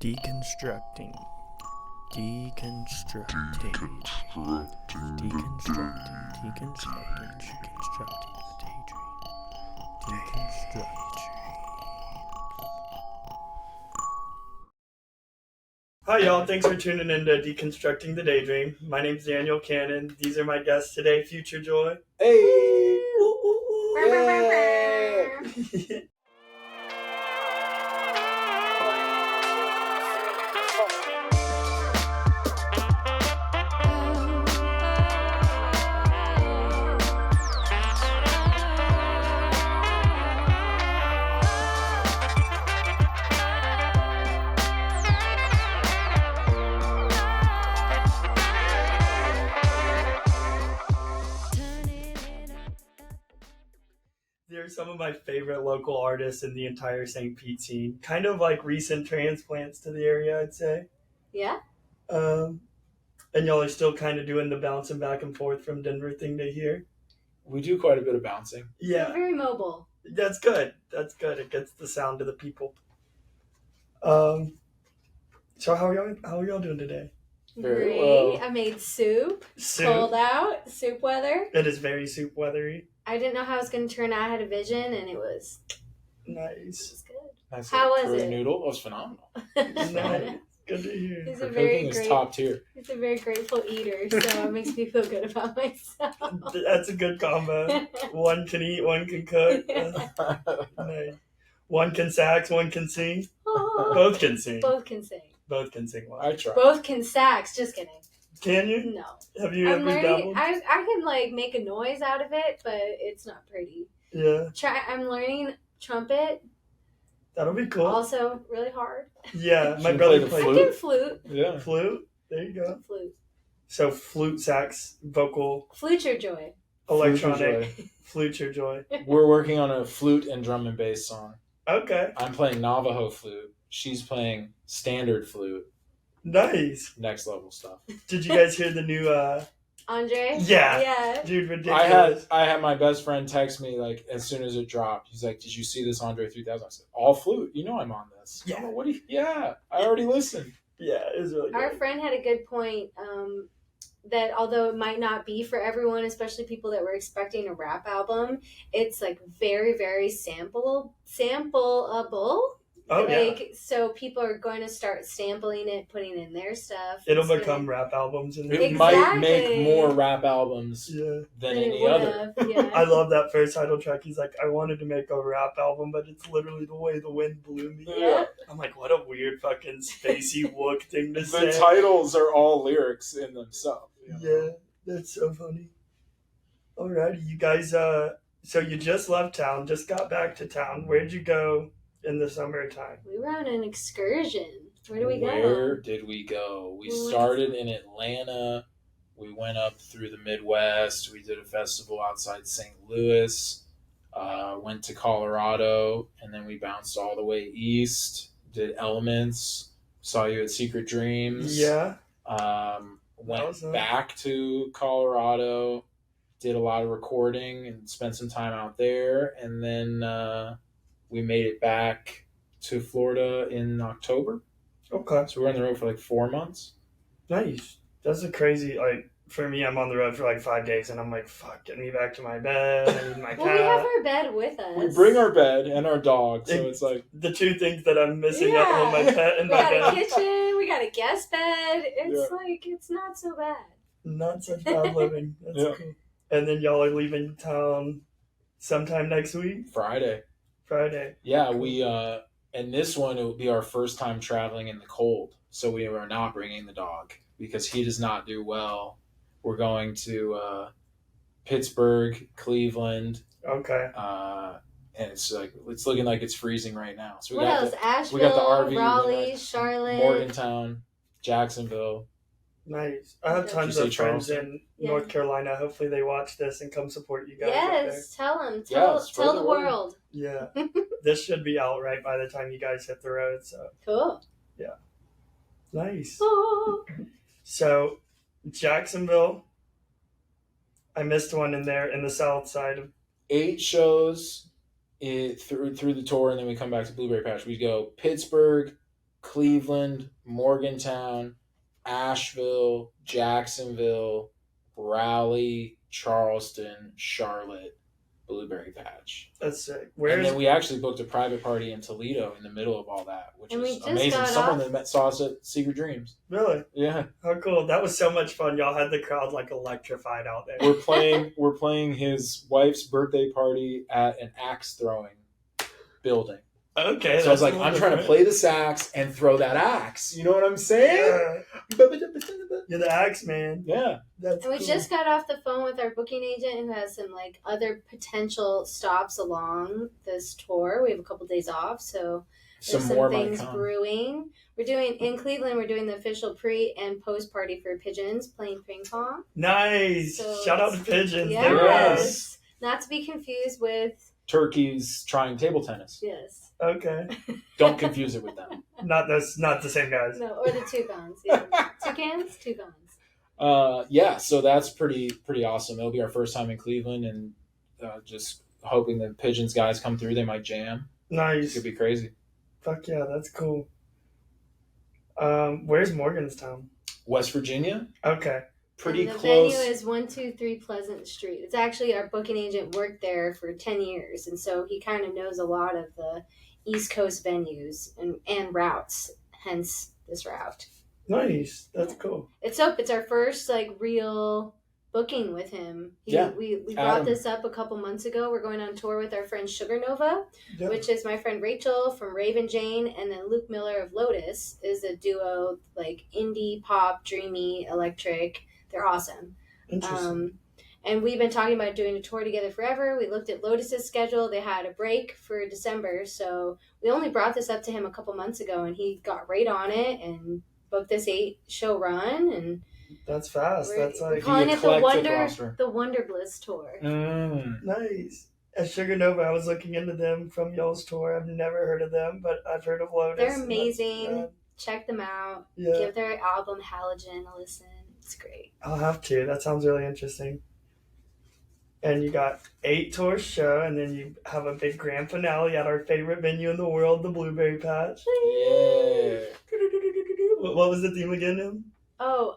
Deconstructing. Deconstructing. Deconstructing. Deconstructing the daydream. Deconstruct. Hi y'all, thanks for tuning in to Deconstructing the Daydream. My name's Daniel Cannon. These are my guests today, Future Joy. Hey! Yeah. They're some of my favorite local artists in the entire St. Pete scene. Kind of like recent transplants to the area, I'd say. Yeah. And y'all are still kind of doing the bouncing back and forth from Denver thing to here. We do quite a bit of bouncing. Yeah. We're very mobile. That's good. That's good. It gets the sound to the people. So how are y'all doing today? Very Great. well. I made soup. Soup. Cold out. Soup weather. It is very soup weathery. I didn't know how it was going to turn out. I had a vision, and it was Nice. good. Nice How little was curry it? noodle. It was phenomenal. Nice. Good to hear. He's Her a very cooking is great. top tier. He's a very grateful eater, so it makes me feel good about myself. That's a good combo. One can eat, one can cook. Nice. One can sax, one can sing. Both can sing. Both can sing. Both can sing well. I try. Both can sax. Just kidding. Can you? No. Have you I'm ever learning. dabbled? I can like make a noise out of it, but it's not pretty. Yeah. I'm learning trumpet. That'll be cool. Also really hard. Yeah, my Should we brother play the played I can flute. Yeah. flute. There you go. Flute. So flute, sax, vocal, Future joy. electronic, future joy. We're working on a flute and drum and bass song. Okay. I'm playing Navajo flute. She's playing standard flute. Nice. Next level stuff. Did you guys hear the new Andre? Yeah. Yeah. Dude, ridiculous. I had my best friend text me like as soon as it dropped. He's like, "Did you see this Andre 3000?" I said, "All flute. You know I'm on this." Yeah. I'm like, what do you? Yeah, I already listened. Yeah, it was really Our good. friend had a good point that although it might not be for everyone, especially people that were expecting a rap album, it's like very, very sampleable. Oh, yeah. So people are going to start sampling it, putting in their stuff. It'll It's become gonna- rap albums. In It the might make Exactly. more rap albums Yeah. than than any it other. would've, yeah. I love that first title track. He's like, I wanted to make a rap album, but it's literally the way the wind blew me. Yeah. I'm like, what a weird fucking spacey wook thing to say. The titles are all lyrics in themselves. You know? Yeah, that's so funny. Alrighty, you guys, so you just left town, just got back to town. Where'd you go in the summertime? We were on an excursion. Where do we go? Where did we go? We started in Atlanta. We went up through the Midwest. We did a festival outside St. Louis. Went to Colorado, and then we bounced all the way east. Did Elements. Saw you at Secret Dreams. Yeah. Went was nice. back to Colorado. Did a lot of recording and spent some time out there, and then we made it back to Florida in October. Okay. So we were on the road for like 4 months. Nice. That's a crazy, like, for me, I'm on the road for like 5 days, and I'm like, fuck, get me back to my bed. I need my cat. Well, we have our bed with us. We bring our bed and our dog, so it's like The two things that I'm missing at Yeah. home, my pet and We my got a bed. kitchen. We got a guest bed. It's like it's not so bad. Not such bad living. That's Yeah. cool. And then y'all are leaving town sometime next week? Friday. Friday. Yeah, we and this one it will be our first time traveling in the cold, so we are not bringing the dog because he does not do well. We're going to Pittsburgh, Cleveland, Okay. and it's looking like it's freezing right now. So we What got else? we got the Asheville, RV, we Raleigh, got Charlotte. Morgantown, Jacksonville. Nice. I have Did tons you of say friends Charleston? in Yeah. North Carolina. Hopefully they watch this and come support you guys up there. Yes, tell them. Yeah, spread Tell the the word. world. Yeah. This should be out right by the time you guys hit the road. So Cool. nice. Oh. So Jacksonville, I missed one in there in the south side of 8 shows through the tour, and then we come back to Blueberry Patch. We go Pittsburgh, Cleveland, Morgantown, Asheville, Jacksonville, Raleigh, Charleston, Charlotte, Blueberry Patch. That's sick. And then we actually booked a private party in Toledo in the middle of all that, which And we is just amazing. got Someone off- that saw us at Secret Dreams. Really? Yeah. How cool. That was so much fun. Y'all had the crowd like electrified out there. We're playing his wife's birthday party at an axe throwing building. Okay. So I was like, I'm trying to play the sax and throw that axe. You know what I'm saying? Yeah. You're the axe man. Yeah. That's And we cool. just got off the phone with our booking agent who has some like other potential stops along this tour. We have a couple days off, so there's some more things might come. brewing. We're doing in Cleveland. We're doing the official pre and post party for Pigeons playing ping pong. Nice. So Shout out to Pigeons. Yes. They're Yes. Not to be confused with Turkeys trying table tennis. yes. Okay. Don't confuse it with them. Not the same guys. No, or the toucans. Yeah. Toucans? Toucans. Yeah, so that's pretty awesome. It'll be our first time in Cleveland, and just hoping the Pigeons guys come through. They might jam. It Nice. could be crazy. Fuck yeah, that's cool. Where's Morgantown? West Virginia, Okay. pretty And the close. venue is 123 Pleasant Street. It's actually our booking agent worked there for 10 years, and so he kind of knows a lot of the East Coast venues and routes, hence this route. Nice. That's cool. It's our first like real booking with him. Yeah, We brought Adam. this up a couple months ago. We're going on tour with our friend Sugar Nova, Yeah. which is my friend Rachel from Raven Jane, and then Luke Miller of Lotus is a duo, like indie pop, dreamy, electric. They're awesome. Interesting. And we've been talking about doing a tour together forever. We looked at Lotus's schedule. They had a break for December, so we only brought this up to him a couple months ago, and he got right on it and booked this 8-show run. And That's fast. That's we're like calling it eclectic roster. the Wonder Bliss tour. nice. At Sugar Nova, I was looking into them from y'all's tour. I've never heard of them, but I've heard of Lotus. They're and amazing. that's- Check them out. Yeah. Give their album Halogen a listen. It's great. I'll have to. That sounds really interesting. And you got 8 tours show, and then you have a big grand finale at our favorite venue in the world, the Blueberry Patch. Yeah. What was the theme again, Em? Oh,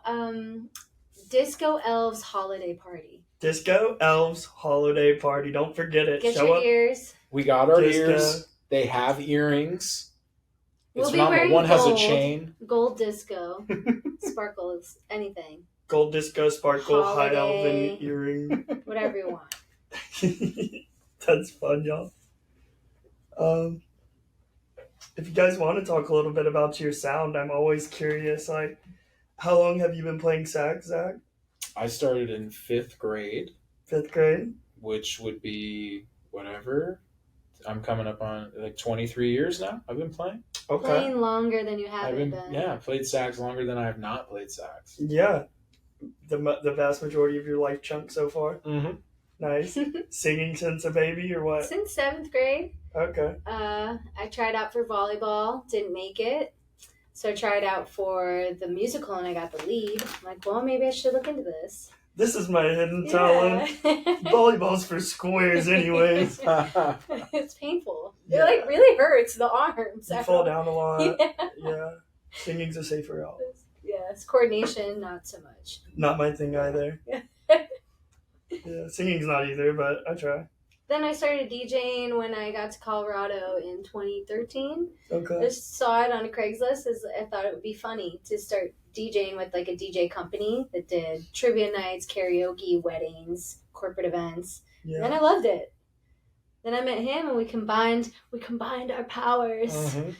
Disco Elves Holiday Party. Disco Elves Holiday Party. Don't forget it. Get Show your up. ears. We got our Disco. ears. They have earrings. We'll It's be phenomenal. wearing One has a gold. chain. Gold disco. Sparkles. Anything. Gold Disco Sparkle High Holiday. Elven Earring. Whatever you want. That's fun, y'all. If you guys want to talk a little bit about your sound, I'm always curious. Like, how long have you been playing sax, Zach? I started in 5th grade, 5th grade? which would be whatever. I'm coming up on like 23 years now. I've been playing. Okay. Playing longer than you I've haven't been been. yeah, played sax longer than I have not played sax. Yeah. The vast majority of your life chunk so far. Mm-hmm. Nice. Singing since a baby or what? Since 7th grade, Okay. I tried out for volleyball, didn't make it. So I tried out for the musical and I got the lead. I'm like, well, maybe I should look into this. This is my hidden talent. Volleyball's for squares anyways. It's painful. Yeah. It like really hurts the arms. You fall down a lot. Yeah. Yeah. Singing's a safer route. Yes, coordination, not so much. Not my thing either. Yeah. Yeah, singing's not either, but I try. Then I started DJing when I got to Colorado in 2013. I Okay. just saw it on Craigslist as I thought it would be funny to start DJing with like a DJ company that did trivia nights, karaoke, weddings, corporate events. And then Yeah. I loved it. Then I met him and we combined our powers. Mhm.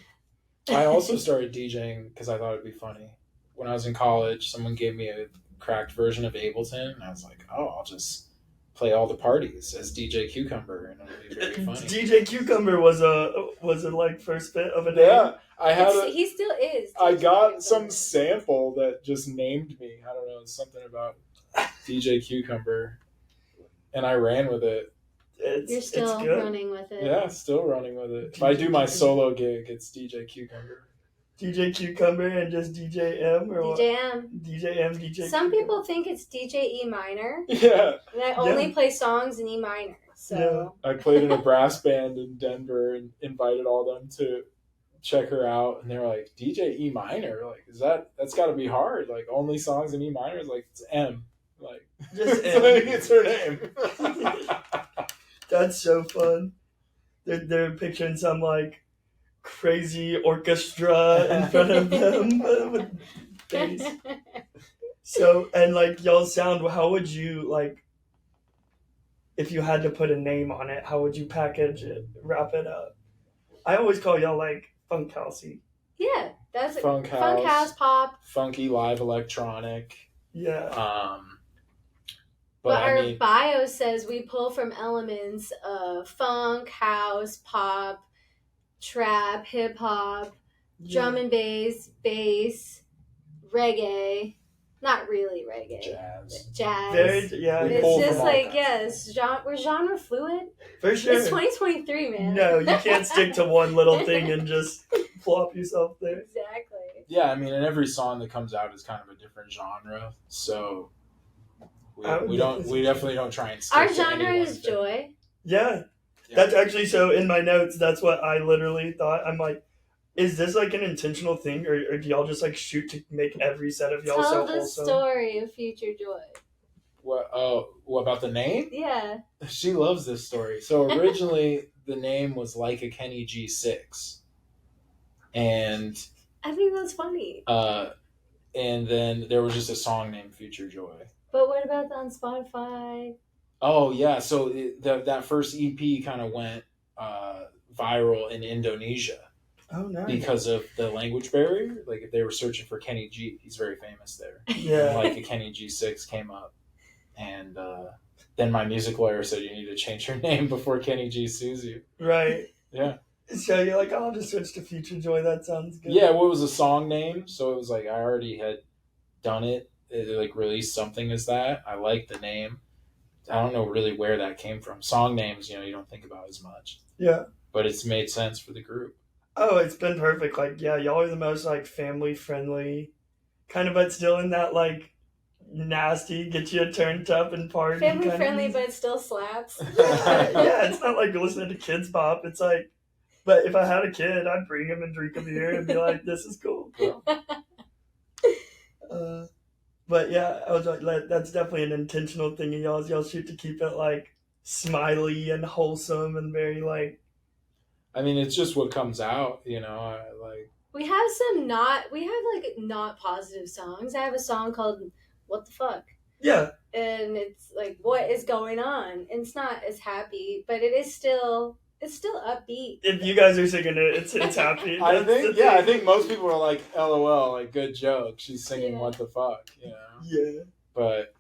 I also started DJing because I thought it'd be funny. When I was in college, someone gave me a cracked version of Ableton, and I was like, "Oh, I'll just play all the parties as DJ Cucumber, and it'll be very funny." DJ Cucumber was a like first bit of a name. Yeah, I had. He still is. I DJ got Cucumber. some sample that just named me. I don't know, it's something about DJ Cucumber, and I ran with it. You're still it's good. running with it. Yeah, still running with it. If I do my solo gig, it's DJ Cucumber. DJ Cucumber and just DJ M or what? DJ M. DJ M, DJ Some Cucumber. people think it's DJ E minor, Yeah, and I only play songs in E minor. So I played in a brass band in Denver and invited all them to check her out, and they were like, DJ E minor, like, that's got to be hard, like only songs in E minor. Is like, it's M, like Just it's, M. like, it's her name. That's so fun. They're picturing some like crazy orchestra in front of them with bass. So, and like y'all's sound, how would you like, if you had to put a name on it, how would you package it, wrap it up? I always call y'all like funk housey. Yeah, that's Funk funk house pop. Funky live electronic. Yeah. But I our mean, bio says we pull from elements of funk, house, pop, trap, hip hop, drum and bass, reggae. Not really reggae. Jazz. Very, yeah. We It's pull just from like, all yes, we're genre fluid. For sure. It's 2023, man. No, you can't stick to one little thing and just plop yourself there. Exactly. Yeah, I mean, and every song that comes out is kind of a different genre, so we definitely don't try and stick Our to genre any one is thing. joy. Yeah. Yeah. That's actually, so in my notes, that's what I literally thought. I'm like, is this like an intentional thing, or do y'all just like shoot to make every set of y'all so Tell the wholesome? story of Future Joy. What about the name? Yeah. She loves this story. So originally the name was Like a Kenny G6. And I think that's funny. and then there was just a song named Future Joy. But what about on Spotify? Oh yeah, so that first EP kind of went viral in Indonesia. Oh, nice. Because of the language barrier. Like, if they were searching for Kenny G, he's very famous there. Yeah. And like a Kenny G6 came up. And then my music lawyer said, you need to change your name before Kenny G sues you. Right. Yeah. So you're like, I'll just switch to Future Joy. That sounds good. Yeah, what was a song name? So it was like, I already had done it. It like released something as that. I liked the name. I don't know really where that came from. Song names, you don't think about as much. Yeah. But it's made sense for the group. Oh, it's been perfect. Like, yeah, y'all are the most like family friendly, kind of, but still in that like nasty, get you turned up and party. Family kind friendly, of. but it still slaps. Yeah, it's not like listening to kids pop. It's like, but if I had a kid, I'd bring him and drink a beer and be like, "This is cool." But yeah, I was like, that's definitely an intentional thing of y'all's. Y'all shoot to keep it like smiley and wholesome and very like. I mean, it's just what comes out, like. We have not positive songs. I have a song called "What the Fuck." Yeah. And it's like, what is going on? And it's not as happy, but it's still upbeat. If you guys are singing it, it's happy. I think most people are like, LOL, like, good joke. She's singing What the Fuck, Yeah. But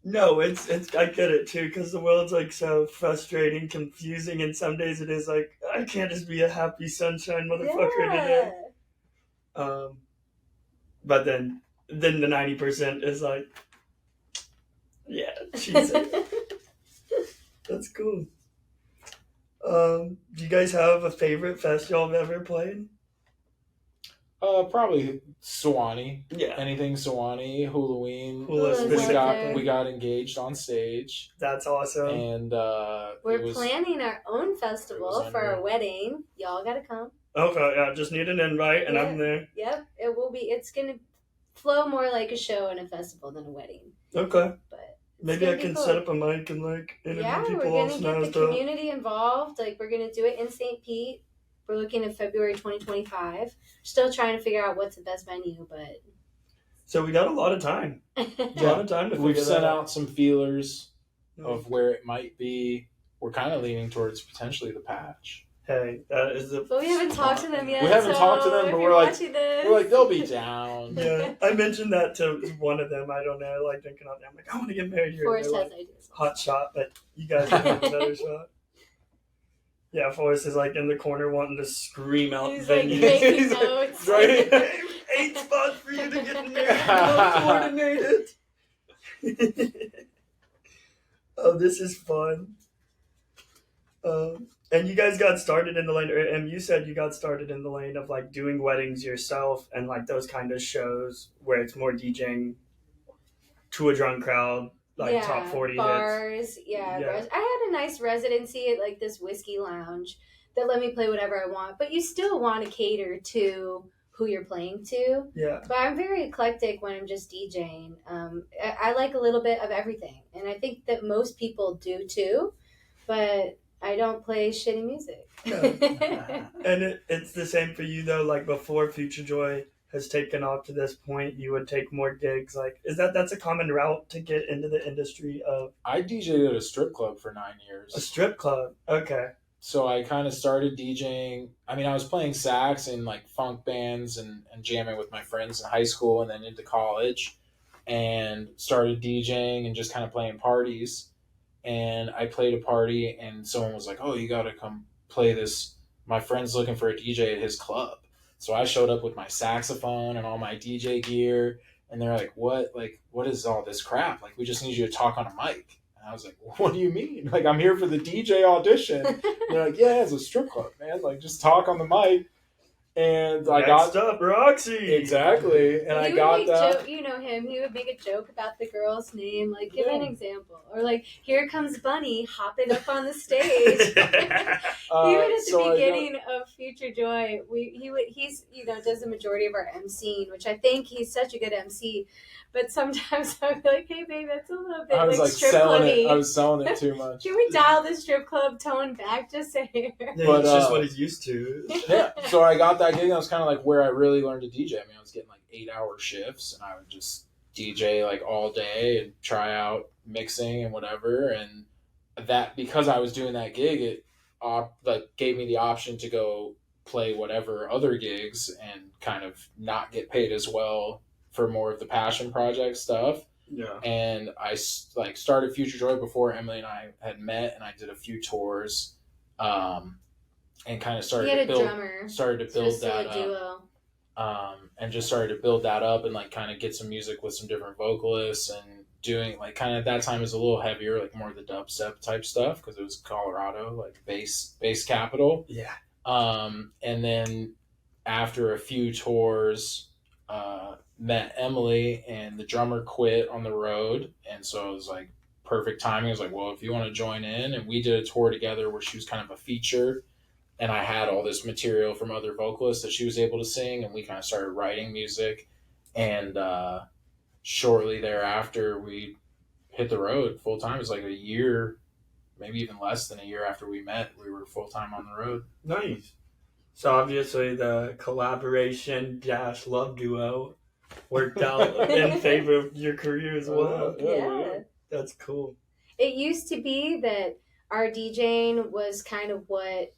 no, it's I get it too, because the world's like so frustrating, confusing, and some days it is like, I can't just be a happy sunshine motherfucker today. But then the 90% is like, yeah, she's that's cool. Do you guys have a favorite fest y'all have ever played? probably Sewanee. Yeah. Anything Sewanee, Halloween. Hula We got engaged on stage. That's awesome. And we're planning our own festival for our wedding. Y'all gotta come. Okay, yeah, just need an invite and I'm there. Yep, it will be. It's gonna flow more like a show and a festival than a wedding. Okay. But maybe I can set up a mic and like interview people. We're gonna get the community involved. Like, we're gonna do it in St. Pete. We're looking at February 2025. Still trying to figure out what's the best venue, but so we got a lot of time. A lot of time to figure We've sent that out some feelers of where it might be. We're kind of leaning towards potentially the Patch. Hey, that is the. But we haven't talked to them yet. We haven't talked to them, but we're like they'll be down. Yeah, I mentioned that to one of them. I don't know, like thinking out there. I'm like, I want to get married here. Forrest has like, ideas. Hot shot, but you guys have a better shot. Yeah, Forrest is like in the corner wanting to scream out He's venues. like making notes. Right? Hey, 8 spots for you to get married. Coordinated. Oh, this is fun. And you guys got started in the lane, and you said you got started in the lane of like doing weddings yourself and like those kind of shows where it's more DJing to a drunk crowd, like top 40 bars, hits. bars. I had a nice residency at like this whiskey lounge that let me play whatever I want, but you still want to cater to who you're playing to. Yeah. But I'm very eclectic when I'm just DJing. I like a little bit of everything, and I think that most people do too, but I don't play shitty music. And it's the same for you though, like before Future Joy has taken off to this point, you would take more gigs. Like, that's a common route to get into the industry of? I DJed at a strip club for 9 years. A strip club? Okay. So I kind of started DJing. I mean, I was playing sax in like funk bands and jamming with my friends in high school and then into college, and started DJing and just kind of playing parties. And I played a party and someone was like, "Oh, you got to come play this. My friend's looking for a DJ at his club." So I showed up with my saxophone and all my DJ gear, and they're like, "What? Like, what is all this crap? Like, we just need you to talk on a mic." And I was like, "What do you mean? Like, I'm here for the DJ audition." And they're like, "Yeah, it's a strip club, man. Like, just talk on the mic." And I got up, Roxy. Exactly, and I got that. You know him. He would make a joke about the girl's name, like give an example, or like, "Here comes Bunny hopping up on the stage." Even at the beginning of Future Joy, he's does the majority of our emceeing, which I think he's such a good MC. But sometimes I'm like, "Hey, babe, that's a little bit like strip clubby." I was selling it too much. Can we dial the strip club tone back just a hair? Yeah, it's just what he's used to. Yeah, so I got that gig. And that was kind of like where I really learned to DJ. I mean, I was getting like 8-hour shifts, and I would just DJ like all day and try out mixing and whatever. And that, because I was doing that gig, it like gave me the option to go play whatever other gigs and kind of not get paid as well for more of the passion project stuff. Yeah. And I like started Future Joy before Emily and I had met, and I did a few tours, and kind of started to build that up. And just started to build that up and like kind of get some music with some different vocalists, and doing like kind of at that time it was a little heavier, like more of the dubstep type stuff because it was Colorado, like bass capital. Yeah. And then after a few tours, met Emily, and the drummer quit on the road, and so it was like perfect timing. I was like, well, if you want to join in, and we did a tour together where she was kind of a feature, and I had all this material from other vocalists that she was able to sing, and we kind of started writing music, and shortly thereafter we hit the road full time. It was like a year, maybe even less than a year after we met, we were full time on the road. Nice. So obviously the collaboration / love duo worked out in favor of your career as well. Yeah. That's cool. It used to be that our DJing was kind of what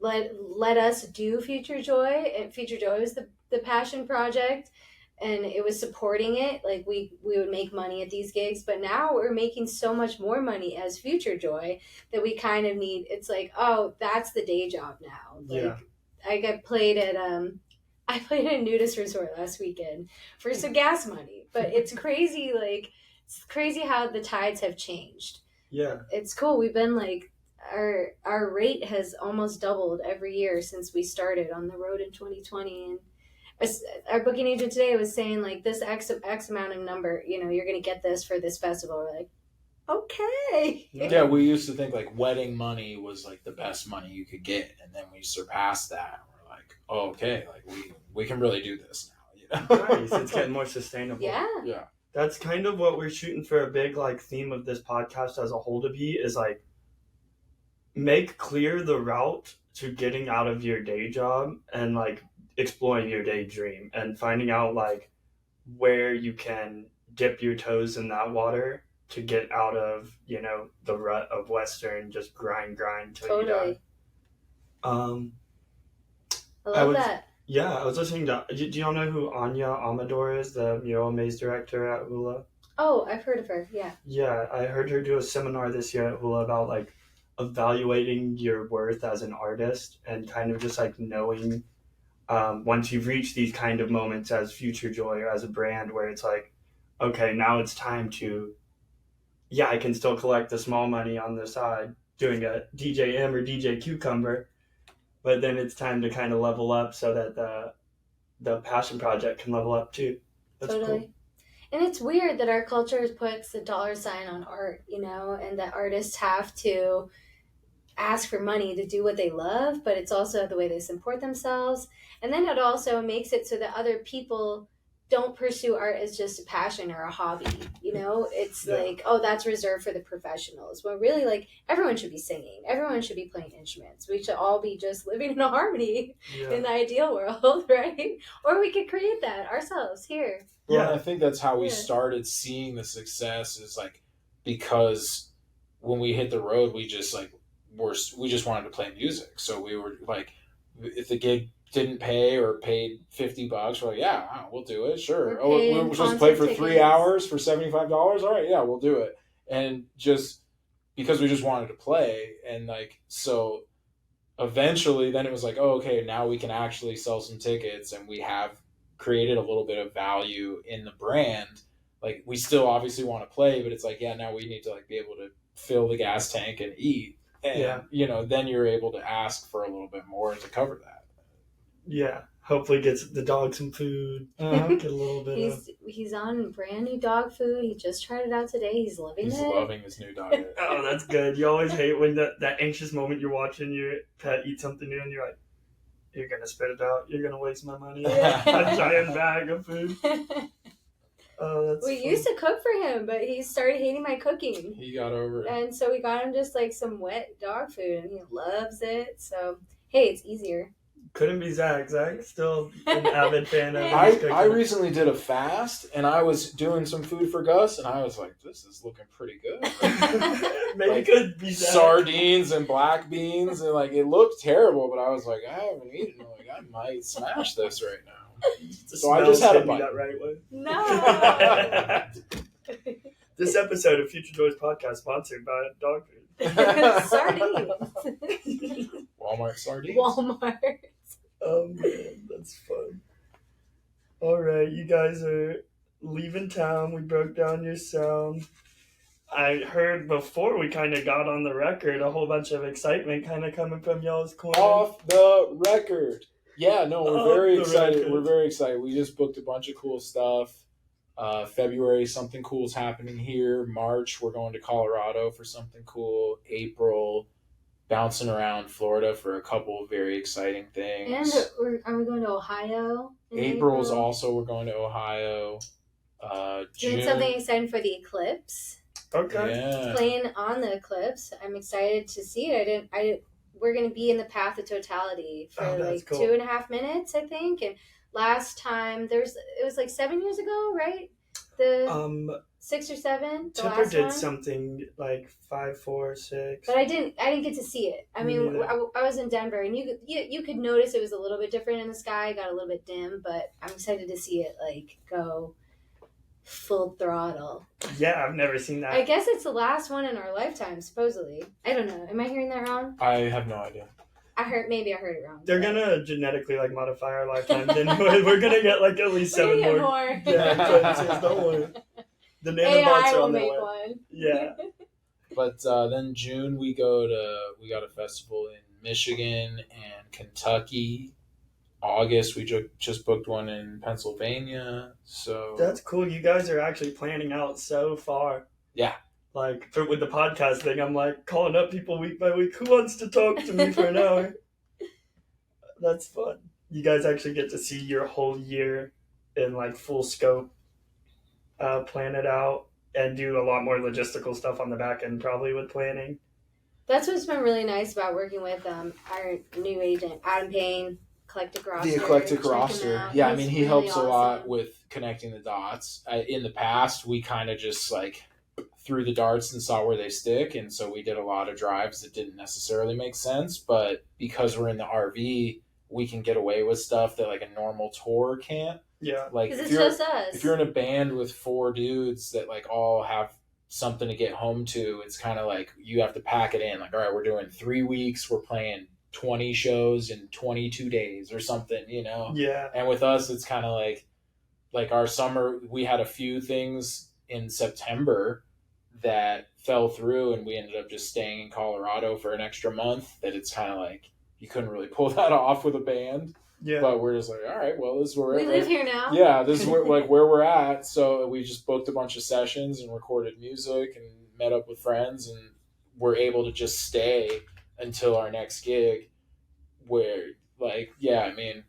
let us do Future Joy, and Future Joy was the passion project, and it was supporting it. Like we would make money at these gigs, but now we're making so much more money as Future Joy that we kind of need. It's like, oh, that's the day job now. Like, I played at a nudist resort last weekend for some gas money, but it's crazy. Like, it's crazy how the tides have changed. Yeah. It's cool. We've been like, our rate has almost doubled every year since we started on the road in 2020. And our booking agent today was saying like this X amount of number, you're going to get this for this festival. We're like, okay. Yeah, we used to think like wedding money was like the best money you could get, and then we surpassed that. We're like, oh, okay, like we can really do this now. Nice. It's getting more sustainable. Yeah. That's kind of what we're shooting for. A big like theme of this podcast as a whole to be is like make clear the route to getting out of your day job and like exploring your daydream and finding out like where you can dip your toes in that water to get out of the rut of Western just grind till you die. I love that. Yeah, I was listening to. Do y'all know who Anya Amador is, the mural maze director at Hula? Oh, I've heard of her. Yeah. Yeah, I heard her do a seminar this year at Hula about like evaluating your worth as an artist and kind of just like knowing once you've reached these kind of moments as Future Joy or as a brand where it's like, okay, now it's time to, I can still collect the small money on the side doing a DJ M or DJ Cucumber, but then it's time to kind of level up so that the passion project can level up too. That's totally cool. And it's weird that our culture puts the $ sign on art, and that artists have to ask for money to do what they love, but it's also the way they support themselves. And then it also makes it so that other people don't pursue art as just a passion or a hobby. You know, it's like, oh, that's reserved for the professionals. Well, really, like, everyone should be singing. Everyone should be playing instruments. We should all be just living in a harmony in the ideal world, right? Or we could create that ourselves here. Well, I think that's how we started seeing the success, is like, because when we hit the road, we just like we just wanted to play music. So we were like, if the gig didn't pay or paid $50, we're like, yeah, we'll do it, sure. We're supposed to play for 3 hours for $75. All right, yeah, we'll do it. And just because we just wanted to play, and like, so eventually then it was like, oh, okay, now we can actually sell some tickets, and we have created a little bit of value in the brand. Like, we still obviously want to play, but it's like, yeah, now we need to like be able to fill the gas tank and eat. And, you know, then you're able to ask for a little bit more to cover that. Yeah. Hopefully gets the dog some food. Get a little bit He's on brand new dog food. He just tried it out today. He's loving it. He's loving his new diet. Oh, that's good. You always hate when that anxious moment you're watching your pet eat something new and you're like, you're going to spit it out. You're going to waste my money. A giant bag of food. Oh, that's We used to cook for him, but he started hating my cooking. He got over it. And so we got him just like some wet dog food, and he loves it. So, hey, it's easier. Couldn't be Zach. Zach's still an avid fan of I recently did a fast, and I was doing some food for Gus, and I was like, this is looking pretty good. Maybe like, could be Zach. Sardines and black beans, and like, it looked terrible, but I was like, I haven't eaten. Like, I might smash this right now. So I just had a bite. No. This episode of Future Joys Podcast sponsored by dog food. Sardines. Walmart sardines. Walmart. Oh man, that's fun. All right, you guys are leaving town. We broke down your sound. I heard before we kind of got on the record a whole bunch of excitement kind of coming from y'all's corner. Off the record. Yeah, no, we're very excited. We're very excited. We just booked a bunch of cool stuff. February, something cool is happening here. March, we're going to Colorado for something cool. April, bouncing around Florida for a couple of very exciting things. And are we going to Ohio? April's also, we're going to Ohio. Doing June, something exciting for the eclipse. Okay. Yeah. Playing on the eclipse. I'm excited to see it. We're going to be in the Path of Totality for like cool. 2.5 minutes, I think. And last time it was like 7 years ago, right? 6 or 7. Tipper did something like 5, 4, 6. But I didn't get to see it. I mean, I was in Denver, and you could notice it was a little bit different in the sky. It got a little bit dim, but I'm excited to see it like go full throttle. Yeah, I've never seen that. I guess it's the last one in our lifetime, supposedly. I don't know. Am I hearing that wrong? I have no idea. Maybe I heard it wrong. They're gonna genetically like modify our lifetime. Then we're gonna get like at least 7 more. Yeah, don't worry. The nanobots are on their way. One. Yeah. But then June we got a festival in Michigan and Kentucky. August we just booked one in Pennsylvania. So that's cool. You guys are actually planning out so far. Yeah. Like with the podcast thing, I'm like calling up people week by week. Who wants to talk to me for an hour? That's fun. You guys actually get to see your whole year in like full scope. Plan it out and do a lot more logistical stuff on the back end, probably with planning. That's what's been really nice about working with our new agent, Adam Payne, Eclectic Roster. The Eclectic Roster. Yeah, I mean, he really helps a lot with connecting the dots. In the past, we kind of just like threw the darts and saw where they stick, and so we did a lot of drives that didn't necessarily make sense, but because we're in the RV, we can get away with stuff that like a normal tour can't. Yeah, like if you're in a band with 4 dudes that like all have something to get home to, it's kind of like you have to pack it in. Like, all right, we're doing 3 weeks, we're playing 20 shows in 22 days or something, you know? Yeah. And with us, it's kind of like our summer, we had a few things in September that fell through, and we ended up just staying in Colorado for an extra month. That it's kind of like you couldn't really pull that off with a band. Yeah. But we're just like, all right, well, this is where we live here now. Yeah, this is where we're at. So we just booked a bunch of sessions and recorded music and met up with friends, and we're able to just stay until our next gig. Where like, yeah, I mean,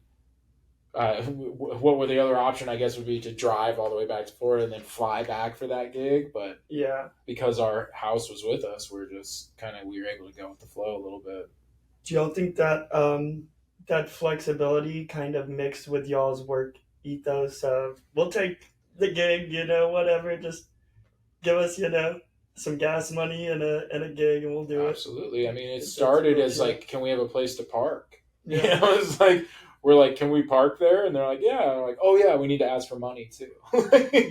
what were the other option? I guess would be to drive all the way back to Florida and then fly back for that gig. But Yeah. because our house was with us, we were able to go with the flow a little bit. Do y'all think that that flexibility kind of mixed with y'all's work ethos of we'll take the gig, whatever, just give us, some gas money and a gig and we'll do it. Absolutely. I mean, it That's started cool, as yeah. like, can we have a place to park? Yeah. It's like, we're like, can we park there? And they're like, yeah. And I'm like, oh yeah, we need to ask for money too.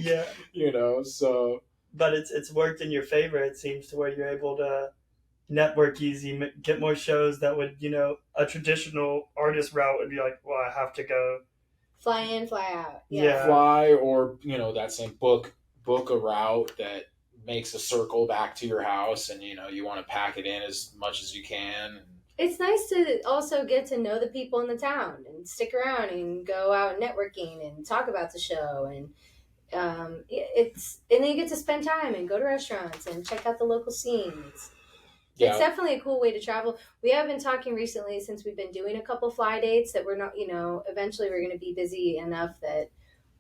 Yeah. So. But it's worked in your favor, it seems, to where you're able to network easy, get more shows that would, a traditional artist route would be like, well, I have to go. Fly in, fly out. Yeah. Fly or, that same book a route that makes a circle back to your house and, you want to pack it in as much as you can. It's nice to also get to know the people in the town and stick around and go out networking and talk about the show. And and then you get to spend time and go to restaurants and check out the local scenes. Yeah. It's definitely a cool way to travel. We have been talking recently, since we've been doing a couple fly dates, that we're not, eventually we're going to be busy enough that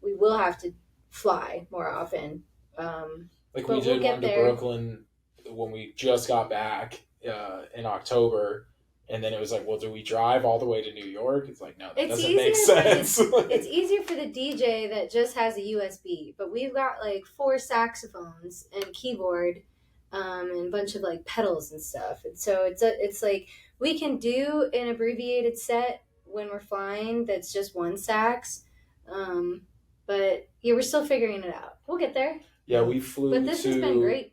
we will have to fly more often. Like we did one to Brooklyn when we just got back in October. And then it was like, well, do we drive all the way to New York? It's like, no, that doesn't make sense. It's easier for the DJ that just has a USB. But we've got like 4 saxophones and a keyboard and a bunch of like pedals and stuff. And so it's like we can do an abbreviated set when we're flying that's just one sax. But yeah, we're still figuring it out. We'll get there. Yeah, we flew But this has been great.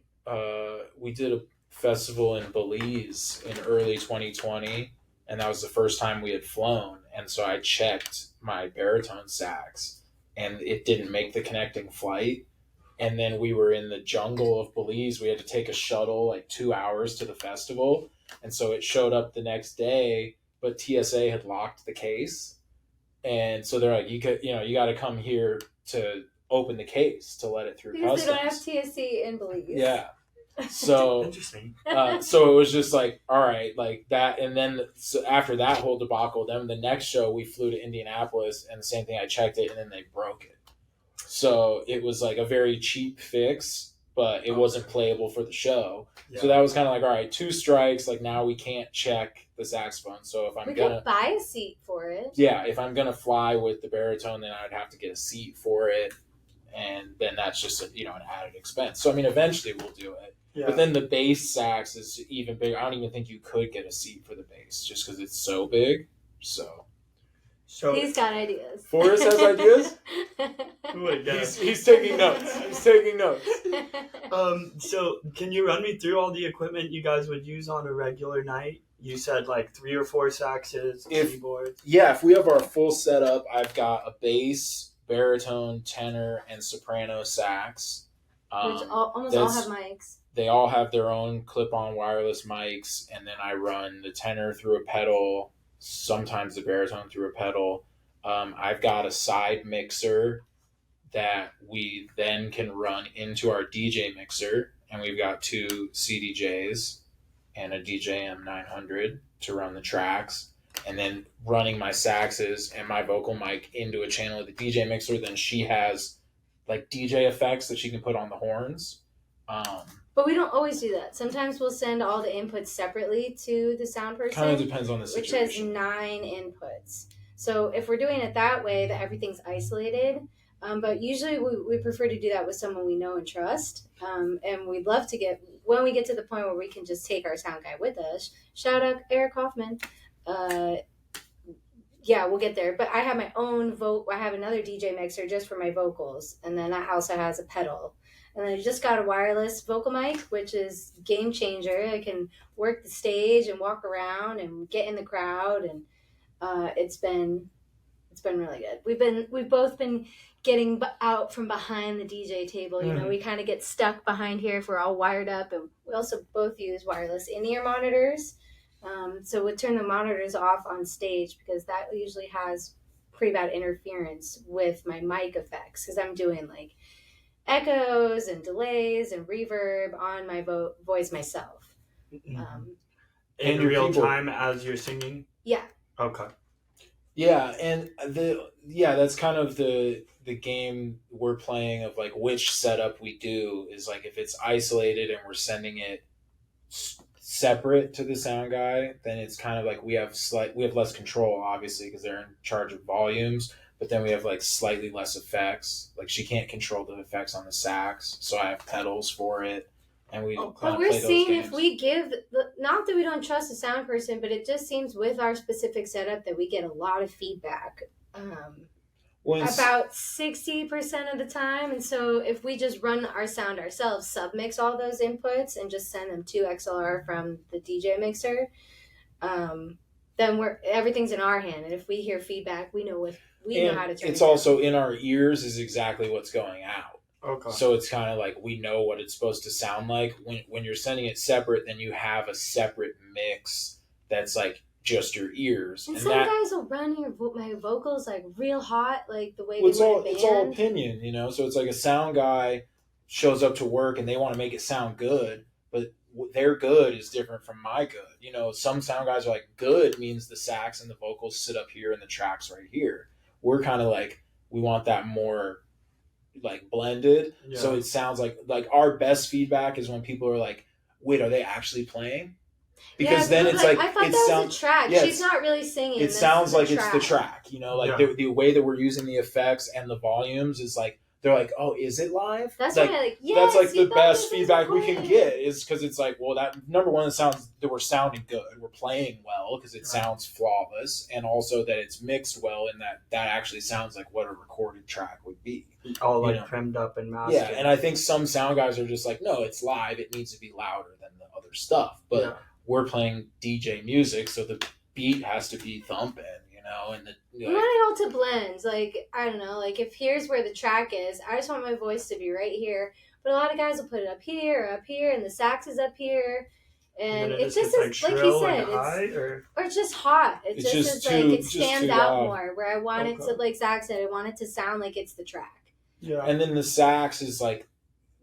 We did a festival in Belize in early 2020, and that was the first time we had flown. And so I checked my baritone sax, and it didn't make the connecting flight. And then we were in the jungle of Belize. We had to take a shuttle like 2 hours to the festival. And so it showed up the next day, but TSA had locked the case. And so they're like, you got to come here to open the case to let it through because customs. They don't have TSC in Belize. Yeah. So interesting. So it was just like, all right, like that. And then so after that whole debacle, then the next show we flew to Indianapolis, and the same thing, I checked it and then they broke it. So it was like a very cheap fix, but it wasn't playable for the show. Yeah. So that was kind of like, all right, 2 strikes. Like now we can't check the saxophone. So if I'm gonna buy a seat for it. Yeah, if I'm gonna fly with the baritone, then I'd have to get a seat for it, and then that's just an added expense. So I mean, eventually we'll do it. Yeah. But then the bass sax is even bigger. I don't even think you could get a seat for the bass just because it's so big. So he's got ideas. Forrest has ideas. He's taking notes. So can you run me through all the equipment you guys would use on a regular night? You said like 3 or 4 saxes, keyboards. Yeah, if we have our full setup, I've got a bass, baritone, tenor, and soprano sax. Which almost all have mics. They all have their own clip-on wireless mics, and then I run the tenor through a pedal, sometimes the baritone through a pedal. I've got a side mixer that we then can run into our DJ mixer, and we've got 2 CDJs and a DJM 900 to run the tracks, and then running my saxes and my vocal mic into a channel of the DJ mixer. Then she has like DJ effects that she can put on the horns. But we don't always do that. Sometimes we'll send all the inputs separately to the sound person. Kind of depends on the situation. Which has 9 inputs. So if we're doing it that way, that everything's isolated. But usually we prefer to do that with someone we know and trust. And we'd love to when we get to the point where we can just take our sound guy with us. Shout out Eric Hoffman. Yeah, we'll get there. But I have my own I have another DJ mixer just for my vocals. And then that also has a pedal. And I just got a wireless vocal mic, which is game changer. I can work the stage and walk around and get in the crowd, and it's been really good. We've both been getting out from behind the DJ table. You know, we kind of get stuck behind here if we're all wired up, and we also both use wireless in-ear monitors. So we'll turn the monitors off on stage because that usually has pretty bad interference with my mic effects because I'm doing like echoes and delays and reverb on my voice myself. in And your real people. time as you're singing? Yeah. Okay. Yeah, and that's kind of the game we're playing of like which setup we do is like if it's isolated and we're sending it separate to the sound guy, then it's kind of like we have less control obviously because they're in charge of volumes, but then we have like slightly less effects. Like she can't control the effects on the sax, so I have pedals for it. And we kind But of we're play those seeing games. if we give, not that we don't trust the sound person, but it just seems with our specific setup that we get a lot of feedback. About 60% of the time. And so if we just run our sound ourselves, submix all those inputs and just send them to XLR from the DJ mixer, then everything's in our hand. And if we hear feedback, we know how to turn it's it also down. in our ears is exactly what's going out. Okay. So it's kind of like we know what it's supposed to sound like. When you're sending it separate, then you have a separate mix that's like just your ears. And some guys will run my vocals like real hot, like the way they would in band. It's all opinion, you know. So it's like a sound guy shows up to work and they want to make it sound good, but their good is different from my good. You know, some sound guys are like good means the sax and the vocals sit up here and the tracks right here. We're kind of like we want that more like blended, so it sounds like our best feedback is when people are like, "Wait, are they actually playing?" Because then it's like I thought it that sounds was a track. yeah, she's not really singing. It sounds like it's the track, you know, like the way that we're using the effects and the volumes is like they're like, "Oh, is it live?" That's like, why that's like the best feedback we can get is because it's like, well, that number one, that we're sounding good, we're playing well because it sounds flawless, and also that it's mixed well, and that actually sounds like what a recorded track would be, all like trimmed up and mastered. Yeah, and I think some sound guys are just like, no, it's live, it needs to be louder than the other stuff, but we're playing DJ music, so the beat has to be thumping. And we want it all to blend. Like, I don't know, like if here's where the track is, I just want my voice to be right here. But a lot of guys will put it up here, and the sax is up here. And it just is, like he said, or it's just hot. It stands out more, where I want it to, like Zach said, I want it to sound like it's the track. Yeah. And then the sax is like,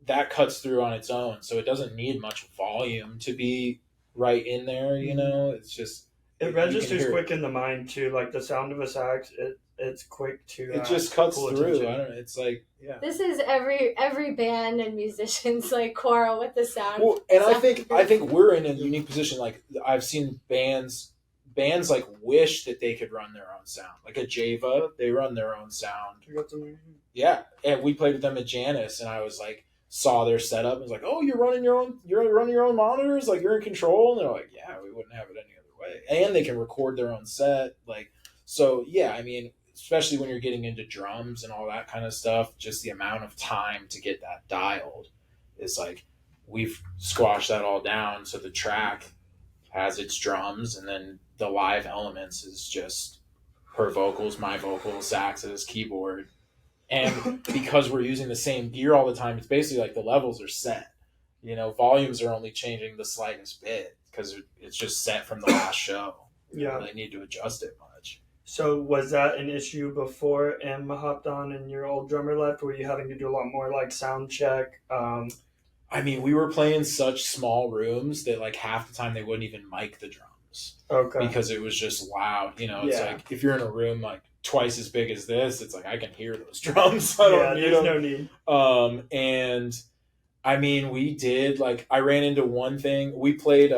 that cuts through on its own, so it doesn't need much volume to be right in there, you know? It's just... It registers quick in the mind too, like the sound of a sax. It's quick to. It just cuts through. Attention. I don't know. It's like This is every band and musicians like quarrel with the sound. Well, and I think we're in a unique position. Like I've seen bands like wish that they could run their own sound. Like a Java, they run their own sound. Yeah, and we played with them at Janus, and I was like, saw their setup, and was like, oh, you're running your own monitors, like you're in control, and they're like, yeah, we wouldn't have it any other way, and they can record their own set, like, so yeah, I mean, especially when you're getting into drums and all that kind of stuff, just the amount of time to get that dialed is like, we've squashed that all down, so the track has its drums, and then the live elements is just her vocals, my vocals, saxes, keyboard. And because we're using the same gear all the time, it's basically like the levels are set. You know, volumes are only changing the slightest bit because it's just set from the last show. You don't really need to adjust it much. So was that an issue before Emma hopped on and your old drummer left? Were you having to do a lot more like sound check? I mean, we were playing such small rooms that like half the time they wouldn't even mic the drums. Okay. Because it was just loud. You know, it's like if you're in a room like twice as big as this, it's like I can hear those drums. There's no need. And I mean, we did like I ran into one thing. We played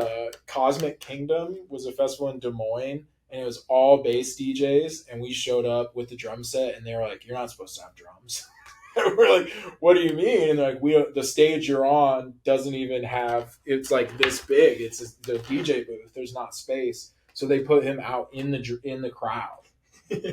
Cosmic Kingdom was a festival in Des Moines, and it was all bass DJs, and we showed up with the drum set, and they were like, "You're not supposed to have drums." We're like, "What do you mean?" And they're like, the stage you're on doesn't even have. It's like this big. It's the DJ booth. There's not space, so they put him out in the crowd.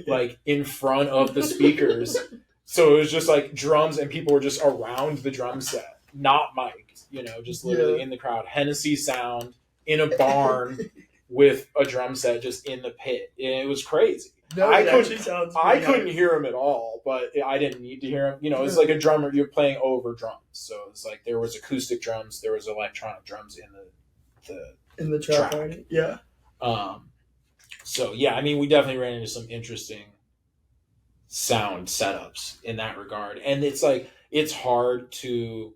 Like in front of the speakers. So it was just like drums and people were just around the drum set, not mic'd, you know, just literally in the crowd. Hennessy sound in a barn with a drum set just in the pit. And it was crazy. No, I couldn't hear him at all, but I didn't need to hear him. You know, it's like a drummer, you're playing over drums. So it's like there was acoustic drums, there was electronic drums in the track. Yeah. So, yeah, I mean, we definitely ran into some interesting sound setups in that regard. And it's like, it's hard to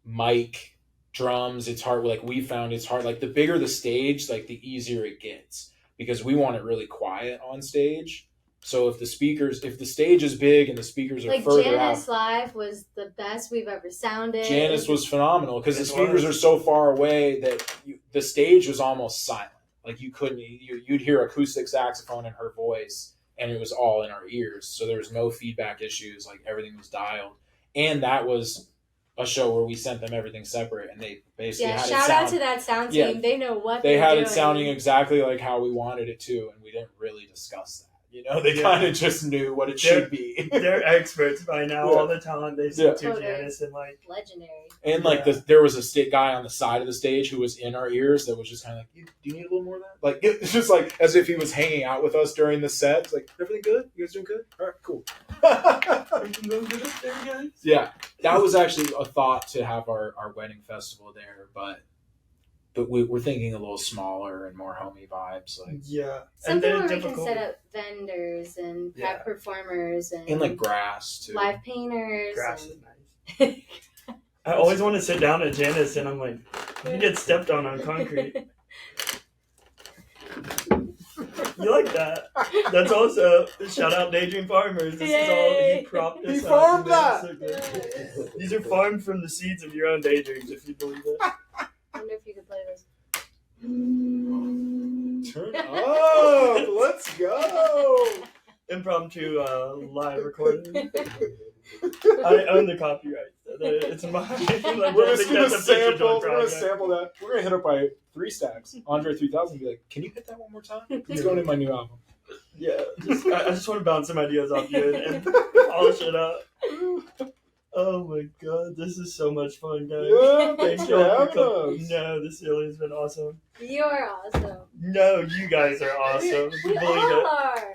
mic drums, it's hard. Like we found it's hard. Like the bigger the stage, like the easier it gets because we want it really quiet on stage. So if the stage is big and the speakers are like further Janice out, live was the best we've ever sounded. Janice was phenomenal because the It speakers was. are so far away that the stage was almost silent. Like you couldn't, you'd hear acoustic saxophone in her voice, and it was all in our ears. So there was no feedback issues. Like everything was dialed, and that was a show where we sent them everything separate, and they basically had shout it sound, out to that sound Yeah. team. They know what they they're had doing. it sounding exactly like how we wanted it to, and we didn't really discuss that. You know, they Yeah. kind of just knew what it should be. They're experts by now. Yeah. All the talent they sing Yeah. to Totally. Janice and like. Legendary. And like there was a guy on the side of the stage who was in our ears that was just kind of like, "Do you need a little more of that?" Like it's just like as if he was hanging out with us during the set. It's like, everything good? You guys doing good? All right, cool. Everything going good up there, guys? Yeah, that was actually a thought to have our wedding festival there, but we're thinking a little smaller and more homey vibes, like Yeah, Something where we difficult. can set up vendors and have performers and like grass too. live painters. Grass and... is nice. I always want to sit down at Janice, and I'm like, you get stepped on concrete. You like that? That's also shout out Daydream Farmers. This is all he cropped this He up. farmed He made it that. so good. These are farmed from the seeds of your own daydreams, if you believe it. I wonder if you could play this. Turn up, let's go. Impromptu live recording. I own the copyright. It's mine. We're just gonna sample. We're gonna sample that. We're gonna hit it by 3 stacks. Andre 3000 be like, "Can you hit that one more time? It's going in my new album." Yeah, I just want to bounce some ideas off you and polish it up. Oh my god, this is so much fun, guys. Yeah, Thank thanks you for all for having coming. us. No, this really has been awesome. You're awesome. No, you guys are awesome. We Believe it. are.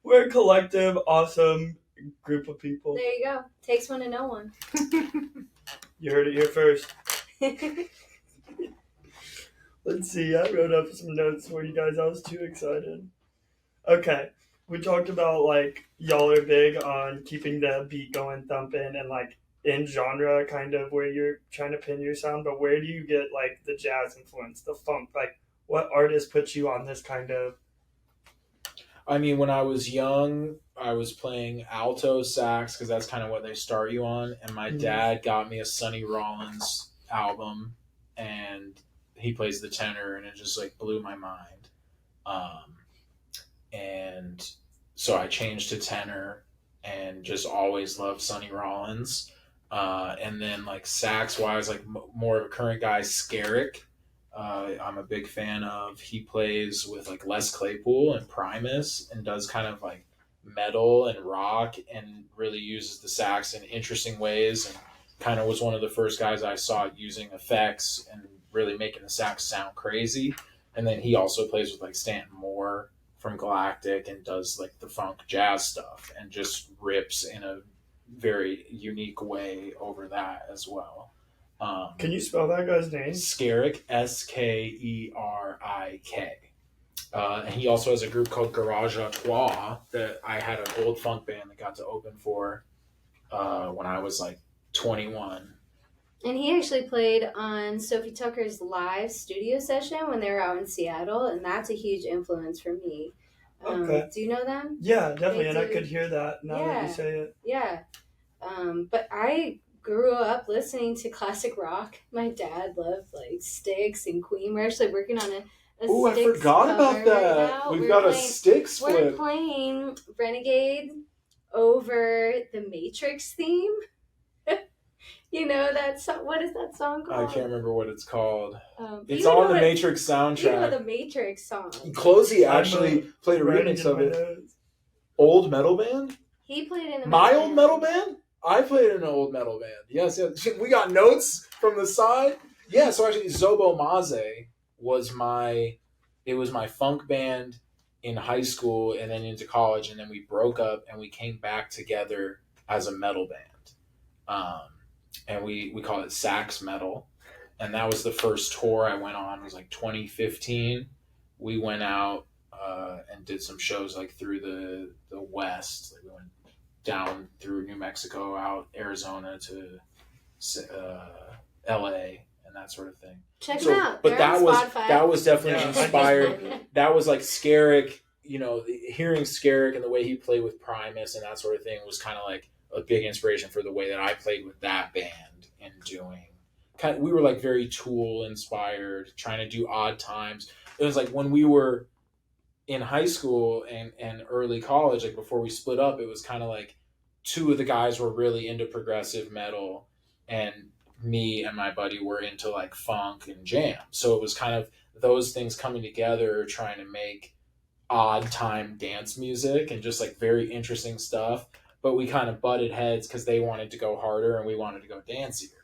We're a collective, awesome group of people. There you go. Takes one to know one. You heard it here first. Let's see, I wrote up some notes for you guys. I was too excited. Okay, we talked about like y'all are big on keeping the beat going, thumping, and like in genre kind of where you're trying to pin your sound, but where do you get like the jazz influence, the funk? Like what artist puts you on this kind of? I mean, when I was young, I was playing alto sax because that's kind of what they start you on. And my dad got me a Sonny Rollins album, and he plays the tenor, and it just like blew my mind. And so I changed to tenor, and just always loved Sonny Rollins. And then like sax wise, like more of a current guy, Skerrick. I'm a big fan of. He plays with like Les Claypool and Primus and does kind of like metal and rock and really uses the sax in interesting ways, and kind of was one of the first guys I saw using effects and really making the sax sound crazy. And then he also plays with like Stanton Moore from Galactic and does like the funk jazz stuff and just rips in a very unique way over that as well. Can you spell that guy's name? Skerrick, Skerik. And he also has a group called Garage à Trois that I had an old funk band that got to open for when I was like 21. And he actually played on Sophie Tucker's live studio session when they were out in Seattle, and that's a huge influence for me. Okay. Do you know them? Yeah, definitely, They and I do. could hear that now that you Yeah. say it. Yeah. But I grew up listening to classic rock. My dad loved like Styx and Queen. We're actually working on a Oh, I Styx forgot about cover that. right now. We've We're got a playing- Styx We're flip. playing Renegade over the Matrix theme. You know that song? What is that song I called? can't remember what it's called. you It's know on the what- Matrix You know soundtrack. the Matrix song. Closey I'm, actually played a Writing remix in of my it. notes. Old metal band? He played in a My old metal band? I played in an old metal band. Yes. We got notes from the side. Yeah, so actually Zobo Maze was my funk band in high school and then into college, and then we broke up and we came back together as a metal band. And we call it Sax Metal. And that was the first tour I went on. It was like 2015. We went out and did some shows like through the West. Like we went down through New Mexico, out Arizona to LA, and that sort of thing. Check them out. But They're on Spotify. that was definitely Yeah. inspired. That was like Skerrick, hearing Skerrick and the way he played with Primus and that sort of thing was kind of like a big inspiration for the way that I played with that band and doing. We were like very Tool inspired, trying to do odd times. It was like when we were in high school and early college, like before we split up, it was kind of like two of the guys were really into progressive metal and me and my buddy were into like funk and jam. So it was kind of those things coming together, trying to make odd time dance music and just like very interesting stuff. But we kind of butted heads because they wanted to go harder and we wanted to go dancier.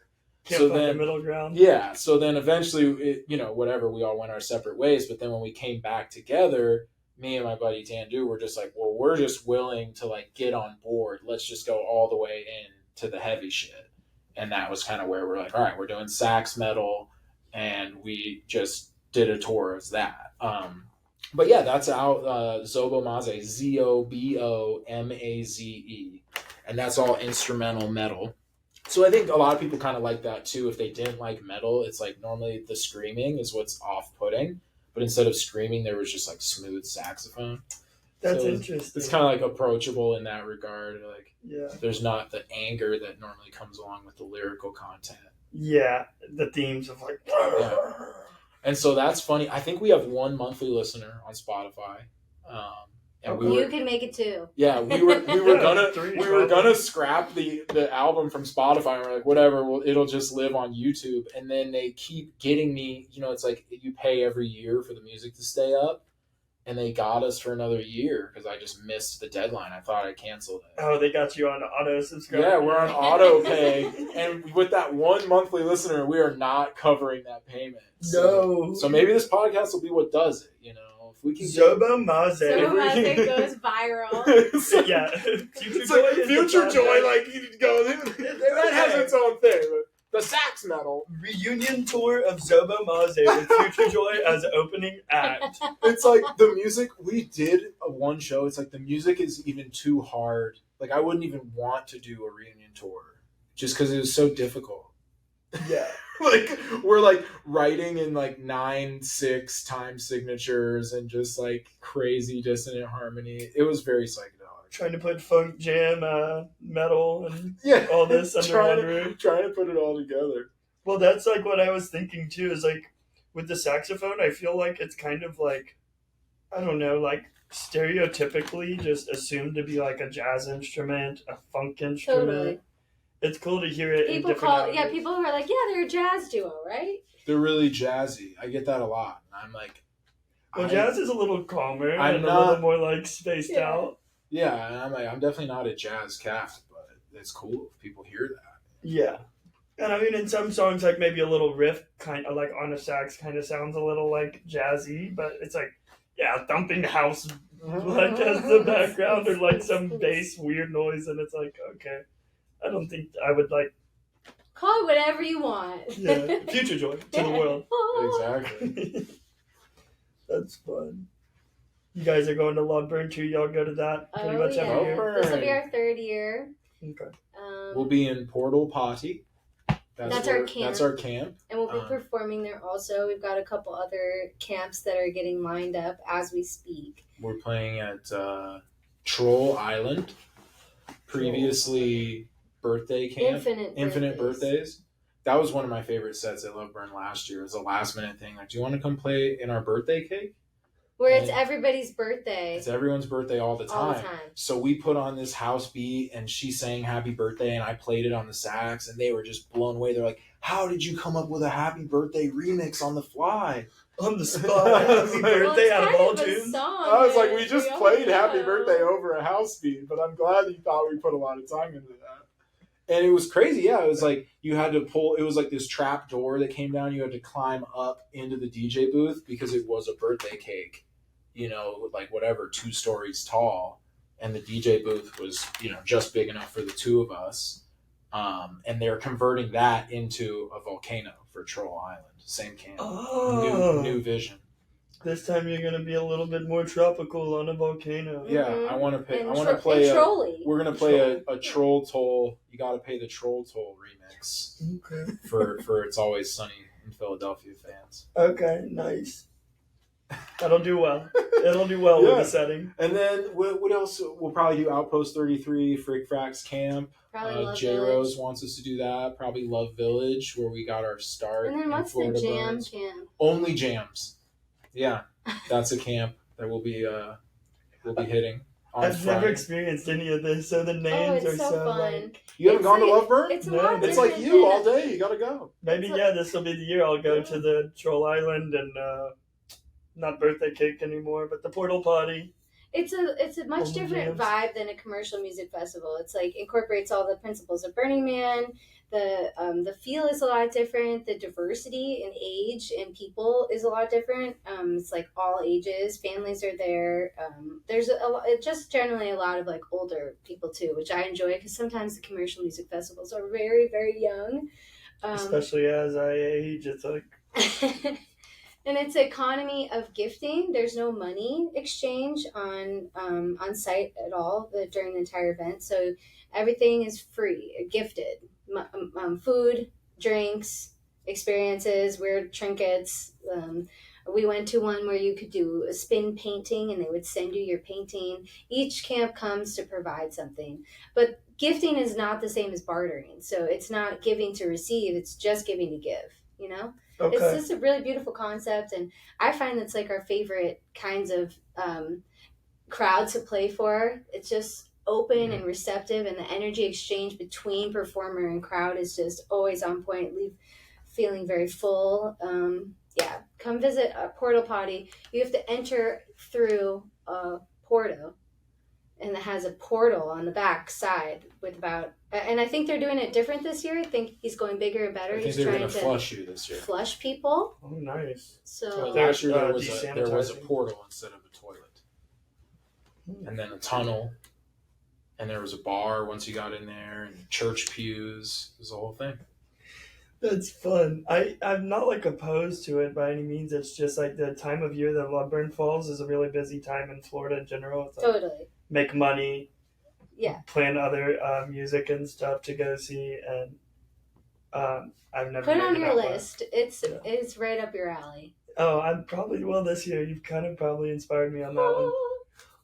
Can't So find then, the middle ground. yeah. So then eventually, whatever, we all went our separate ways. But then when we came back together, me and my buddy Tandu were just like, well, we're just willing to like get on board. Let's just go all the way in to the heavy shit. And that was kind of where we're like, all right, we're doing sax metal. And we just did a tour as that. But yeah, that's out. Zobomaze, Zobomaze. And that's all instrumental metal. So I think a lot of people kind of like that too. If they didn't like metal, it's like normally the screaming is what's off-putting. But instead of screaming, there was just like smooth saxophone. That's interesting. It's kind of like approachable in that regard. Like, yeah, there's not the anger that normally comes along with the lyrical content. Yeah, the themes of like. Yeah. And so that's funny. I think we have one monthly listener on Spotify. And you can make it too. Yeah, we were gonna scrap the album from Spotify. And we're like, whatever, it'll just live on YouTube. And then they keep getting me. It's like you pay every year for the music to stay up, and they got us for another year because I just missed the deadline. I thought I canceled it. Oh, they got you on auto subscribe. Yeah, we're on auto pay, and with that one monthly listener, we are not covering that payment. So maybe this podcast will be what does it. If we can Zobomaze. Zobomaze goes viral. Yeah, it's like Future Joy, like you go. That has its own thing. But the sax metal reunion tour of Zobomaze with Future Joy as opening act. It's like the music we did one show. It's like the music is even too hard. Like I wouldn't even want to do a reunion tour just because it was so difficult. Yeah. Like we're like writing in like 9/6 time signatures and just like crazy dissonant harmony. It was very psychedelic. Trying to put funk, jam, metal, and all this under one roof. Trying to put it all together. Well, that's like what I was thinking too. Is like with the saxophone, I feel like it's kind of like, I don't know, like stereotypically just assumed to be like a jazz instrument, a funk instrument. Totally. It's cool to hear it. People who are like, yeah, they're a jazz duo, right? They're really jazzy. I get that a lot. I'm like, well, jazz is a little calmer and a little more like spaced out. Yeah, and I'm like, I'm definitely not a jazz cat, but it's cool if people hear that. Yeah, and I mean, in some songs, like maybe a little riff, kind of like on a sax, kind of sounds a little like jazzy, but it's like, yeah, thumping house like as the background or like some bass weird noise, and it's like, okay. I don't think I would like. Call it whatever you want. Yeah, Future Joy to the world. Exactly. That's fun. You guys are going to Logburn too. Y'all go to that pretty much every year. This will be our 3rd year. Okay. We'll be in Portal Potty. That's our camp. That's our camp. And we'll be performing there also. We've got a couple other camps that are getting lined up as we speak. We're playing at Troll Island. Previously. Birthday camp, Infinite Birthdays. That was one of my favorite sets at Loveburn last year. It was a last minute thing. Like, do you want to come play in our birthday cake? Where it's everybody's birthday. It's everyone's birthday all the time. So we put on this house beat and she sang Happy Birthday and I played it on the sax and they were just blown away. They're like, how did you come up with a Happy Birthday remix on the fly? On the spot. Happy Birthday out of all tunes. I was like, we just played Happy Birthday over a house beat, but I'm glad you thought we put a lot of time into that. And it was crazy, yeah. It was like you had to pull. It was like this trap door that came down. You had to climb up into the DJ booth because it was a birthday cake, like whatever, 2 stories tall, and the DJ booth was, just big enough for the 2 of us. And they're converting that into a volcano for Troll Island, same camp, new vision. This time you're gonna be a little bit more tropical on a volcano. Yeah, I want to pay. I want to play. We're gonna play a Troll Toll. You got to pay the Troll Toll remix. Okay. For It's Always Sunny and Philadelphia fans. Okay, nice. That'll do well. It'll do well with the setting. And then what else? We'll probably do Outpost 33, Frick Frack's Camp. Probably Love J Village. Rose wants us to do that. Probably Love Village, where we got our start. And then what's the Florida jam Birds. camp? Only jams. Yeah, that's a camp that we'll be hitting. On I've Friday. never experienced any of this, so the names it's are so fun. like... You haven't It's gone to like- Loveburn? It's a No, lot It's like different you than- all day. You gotta go. Maybe, It's this will be the year I'll go to the Troll Island and, not Birthday Cake anymore, but the Portal Potty. It's a much Only different jams. vibe than a commercial music festival. It's like incorporates all the principles of Burning Man. The feel is a lot different. The diversity in age and people is a lot different. It's like all ages. Families are there. There's just generally a lot of like older people too, which I enjoy because sometimes the commercial music festivals are very, very young. Especially as I age, it's like... And it's an economy of gifting. There's no money exchange on site at all during the entire event. So everything is free, gifted. Food, drinks, experiences, weird trinkets. We went to one where you could do a spin painting and they would send you your painting. Each camp comes to provide something. But gifting is not the same as bartering. So it's not giving to receive. It's just giving to give, you know? Okay. It's just a really beautiful concept, and I find that's like our favorite kinds of crowd to play for. It's just open and receptive, and the energy exchange between performer and crowd is just always on point. Leave feeling very full. Come visit a Portal Potty. You have to enter through a portal, and it has a portal on the back side with about. And I think they're doing it different this year. I think he's going bigger and better. I think He's they're trying going to to flush you this year. flush people. Oh, nice. So Last year there was a desanitizing. portal instead of a toilet, and then a tunnel, and there was a bar once you got in there, and church pews. It was the whole thing. That's fun. I'm not like opposed to it by any means. It's just like the time of year that Loveburn falls is a really busy time in Florida in general. It's like totally. make money, Yeah. plan other music and stuff to go see, and I've never Put it on made it your that far. list. It's right up your alley. Oh, I probably will this year. You've kind of probably inspired me on that one.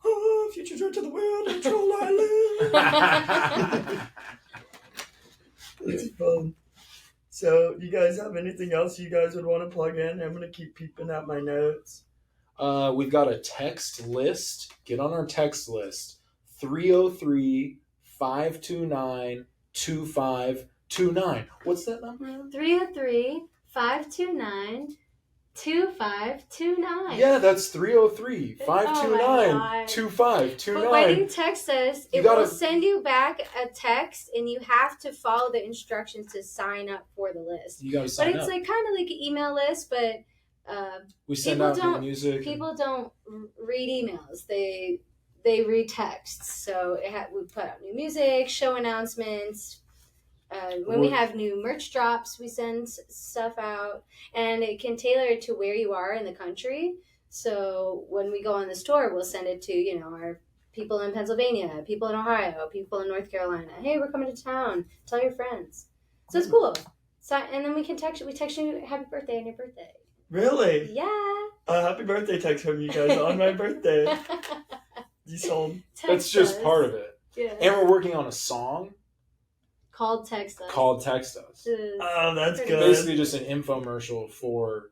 Oh, future trip to the world and Troll Island. It's fun. So, you guys have anything else you guys would want to plug in? I'm going to keep peeping at my notes. We've got a text list. Get on our text list. 303-529-2529. What's that number? 303-529-2529. Yeah, that's 303-529-2529. But when you text us, You it gotta- will send you back a text, and you have to follow the instructions to sign up for the list. You got to But sign it's up. like kind of like an email list, but We send people out new don't- music. people don't read emails. They read texts. So we put out new music, show announcements. When we have new merch drops, we send stuff out, and it can tailor to where you are in the country. So when we go on this tour, we'll send it to our people in Pennsylvania, people in Ohio, people in North Carolina. Hey, we're coming to town. Tell your friends. So it's cool. So, and then we text you happy birthday on your birthday. Really? Yeah. Happy birthday text from you guys on my birthday. You sold. That's just part of it. Yeah. And we're working on a song Called Text Us. called Text Us. Oh, that's Pretty good. Basically just an infomercial for...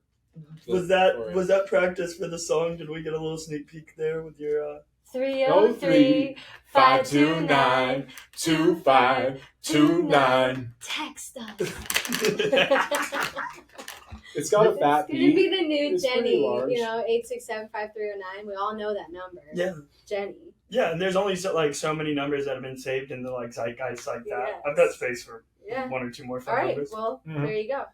Was that practice for the song? Did we get a little sneak peek there with your 303-529-2529. Text us. It's got a fat It's gonna be beat. the new It's pretty Jenny, large. 867-5309. We all know that number. Yeah. Jenny. Yeah, and there's only so many numbers that have been saved in the zeitgeist like that. Yes. I've got space for Yeah. one or two more All phone right. numbers. Well, Mhm. there you go.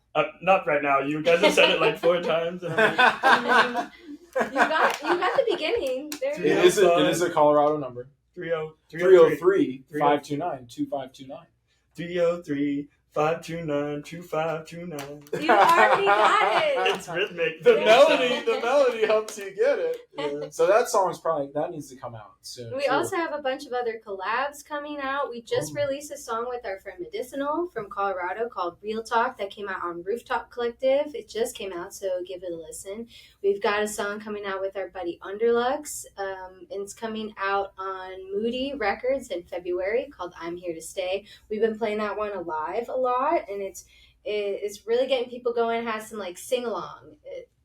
Not right now. You guys have said it like 4 times. And I'm like, You got the beginning. There It you go. is a Colorado number. 303 303-529-2529. 303 529-2529. You already got it. It's rhythmic. The Yeah. melody helps you get it. Yeah. So that song's probably that needs to come out soon. We too. also have a bunch of other collabs coming out. We just Ooh. released a song with our friend Medicinal from Colorado called Real Talk that came out on Rooftop Collective. It just came out, so give it a listen. We've got a song coming out with our buddy Underlux. It's coming out on Moody Records in February called I'm Here to Stay. We've been playing that one live a lot, and it's really getting people going. It has some like sing along.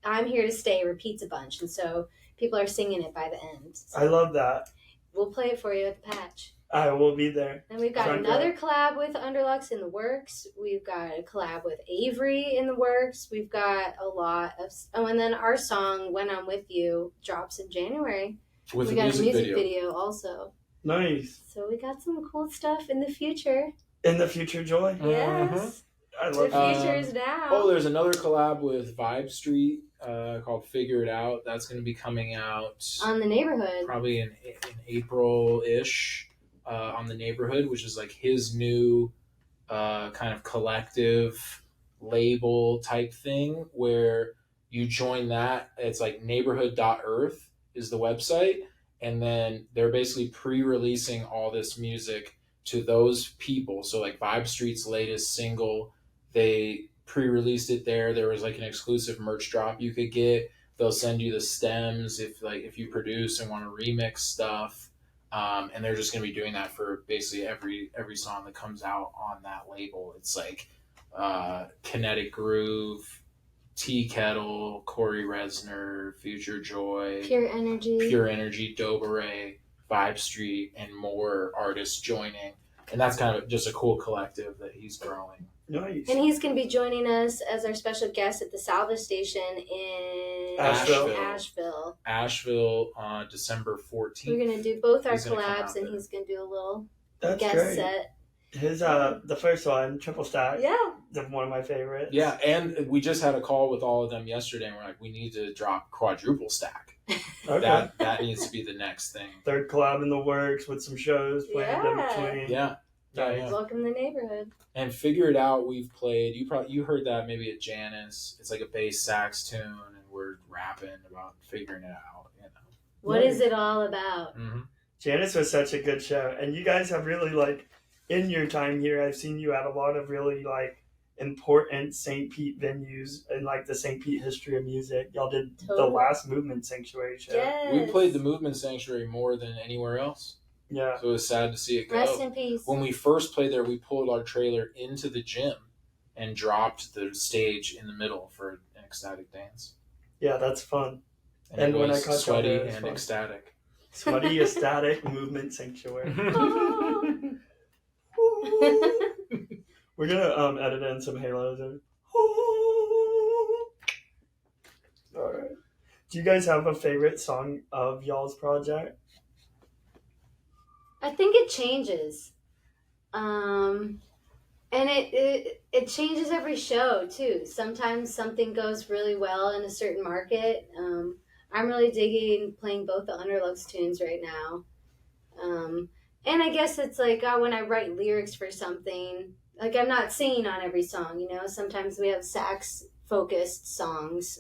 I'm Here to Stay repeats a bunch, and so people are singing it by the end. So I love that. we'll play it for you at the patch. I will be there. And we've got Front another row. collab with Underlux in the works. We've got a collab with Avery in the works. We've got a lot of... Oh, and then our song, When I'm With You, drops in January. with We a got music a music video. video also. Nice. So we got some cool stuff in the future. In the future, Joy. Yes. I The love that. future is now. Oh, there's another collab with Vibe Street called Figure It Out. That's going to be coming out On the neighborhood. probably in April-ish on the neighborhood, which is like his new kind of collective label type thing where you join that. It's like neighborhood.earth is the website. And then they're basically pre-releasing all this music to those people. So like Vibe Street's latest single, they pre-released it there. There was like an exclusive merch drop you could get. They'll send you the stems if you produce and want to remix stuff. And they're just going to be doing that for basically every song that comes out on that label. It's like Kinetic Groove, Tea Kettle, Corey Resner, Future Joy, Pure Energy. Dobere, Vibe Street, and more artists joining. And that's kind of just a cool collective that he's growing. Nice. And he's going to be joining us as our special guest at the Salvage station in Asheville. Asheville on December 14th. We're going to do both our He's gonna come collabs, out and there. he's going to do a little That's guest great. set. His the first one, Triple Stack. Yeah. One of my favorites. Yeah, and we just had a call with all of them yesterday, and we're like, we need to drop Quadruple Stack. Okay. That needs to be the next thing. Third collab in the works with some shows planned in between. Yeah. Yeah. Welcome to the neighborhood. And Figure It Out, we've played. You heard that maybe at Janice. It's like a bass sax tune, and we're rapping about figuring it out. You know. What is it all about? Mm-hmm. Janice was such a good show, and you guys have really in your time here, I've seen you at a lot of really important St. Pete venues and the St. Pete history of music. Y'all did the Totally. last Movement Sanctuary show. Yes. We played the Movement Sanctuary more than anywhere else. Yeah. So it was sad to see it go. Rest in peace. When we first played there, we pulled our trailer into the gym and dropped the stage in the middle for an ecstatic dance. Yeah, that's fun. And And it when I was caught y'all sweaty there, it was and fun. ecstatic. Sweaty, ecstatic Movement Sanctuary. We're gonna edit in some halos and. All right. Do you guys have a favorite song of y'all's project? I think it changes. And it changes every show too. Sometimes something goes really well in a certain market. I'm really digging playing both the Underlux tunes right now. And I guess it's when I write lyrics for something, I'm not singing on every song, Sometimes we have sax focused songs.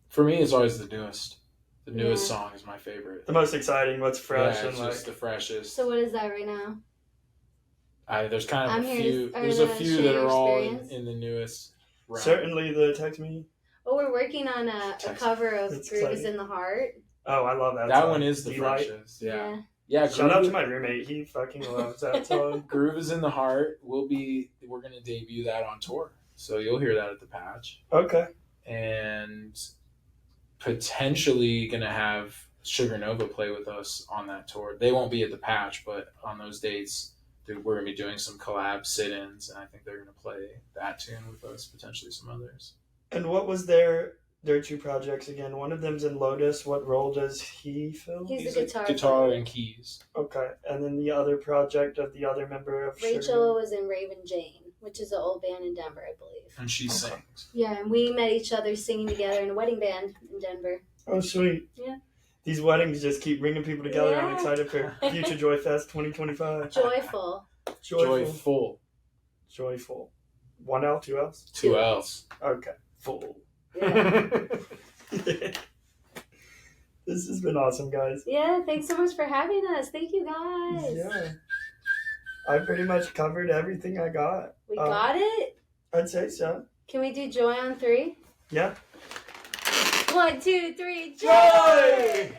For me, it's always the newest. The newest Yeah. song is my favorite. The most exciting, what's fresh, Yeah, and it's just the freshest. So what is that right now? There's kind of I'm a here few. to- or There's a the few share that are all experience. in the newest. Realm. certainly the Text Me. Oh, we're working on a cover of That's Groove is exciting. in the Heart. Oh, I love that. That song. one is the Delight. freshest. Yeah. Yeah. Shout out Groove- to my roommate. He fucking loves that song. Groove is in the Heart. We're gonna debut that on tour, so you'll hear that at the Patch, Okay. and potentially gonna have Sugar Nova play with us on that tour. They won't be at the Patch, but on those dates, we're gonna be doing some collab sit-ins, and I think they're gonna play that tune with us, potentially some others. And what was their two projects again? One of them's in Lotus. What role does he fill? He's a guitar guitar player. and keys. Okay. And then the other project of the other member of Rachel was in Raven Jane, which is an old band in Denver, I believe. And she sings. Yeah, and we met each other singing together in a wedding band in Denver. Oh, sweet. Yeah. These weddings just keep bringing people together. I'm Yeah. excited for Future Joy Fest 2025. Joyful. Joyful. Joyful. Joyful. 1L, 2Ls? 2 L's. Okay. Full. Yeah. This has been awesome, guys. Yeah, thanks so much for having us. Thank you, guys. Yeah. I pretty much covered everything I got. We got it? I'd say so. Can we do joy on 3? Yeah. 1, 2, 3, Joy!